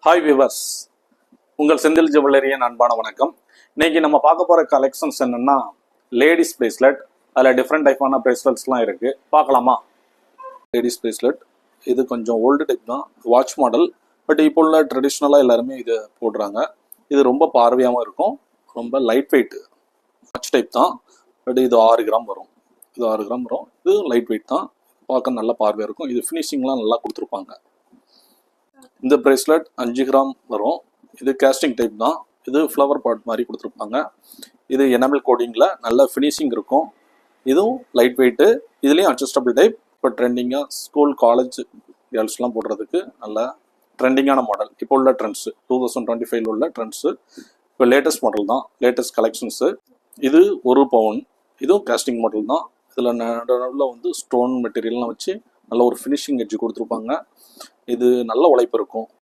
Hi viewers, உங்கள் செந்தில் ஜுவல்லரியின் அன்பான வணக்கம். இன்னைக்கு நம்ம பார்க்க போகிற கலெக்ஷன்ஸ் என்னென்னா லேடிஸ் பிரேஸ்லெட். அதில் டிஃப்ரெண்ட் டைப்பான பிரேஸ்லெட்ஸ்லாம் இருக்குது, பார்க்கலாமா? லேடிஸ் பிரேஸ்லெட் இது கொஞ்சம் ஓல்டு டைப் தான், வாட்ச் மாடல். பட் இப்போ உள்ள ட்ரெடிஷ்னலாக எல்லாருமே இது போடுறாங்க. இது ரொம்ப பார்வையாகவும் இருக்கும், ரொம்ப லைட் வெயிட் வாட்ச் டைப் தான். பட் இது 6 கிராம் வரும். இது லைட் வெயிட் தான், பார்க்க நல்ல பார்வையாக இருக்கும். இது ஃபினிஷிங்லாம் நல்லா கொடுத்துருப்பாங்க. இந்த பிரேஸ்லெட் 5 கிராம் வரும். இது கேஸ்டிங் டைப் தான். இது ஃப்ளவர் பாட் மாதிரி கொடுத்துருப்பாங்க. இது எனாமல் கோடிங்கில் நல்ல ஃபினிஷிங் இருக்கும். இதுவும் லைட் வெயிட்டு, இதுலேயும் அட்ஜஸ்டபிள் டைப். இப்போ ட்ரெண்டிங்காக ஸ்கூல் காலேஜ் கேர்ள்ஸ்லாம் போடுறதுக்கு நல்ல ட்ரெண்டிங்கான மாடல். இப்போ உள்ள ட்ரெண்ட்ஸு 2025 உள்ள ட்ரெண்ட்ஸு, இப்போ லேட்டஸ்ட் மாடல் தான், லேட்டஸ்ட் கலெக்ஷன்ஸு. இது 1 பவுன். இதுவும் கேஸ்டிங் மாடல் தான். இதில் நடுவில் வந்து ஸ்டோன் மெட்டீரியல்லாம் வச்சு நல்ல ஒரு ஃபினிஷிங் எட்ஜ் கொடுத்துருப்பாங்க. இது நல்ல உழைப்பு இருக்கும்.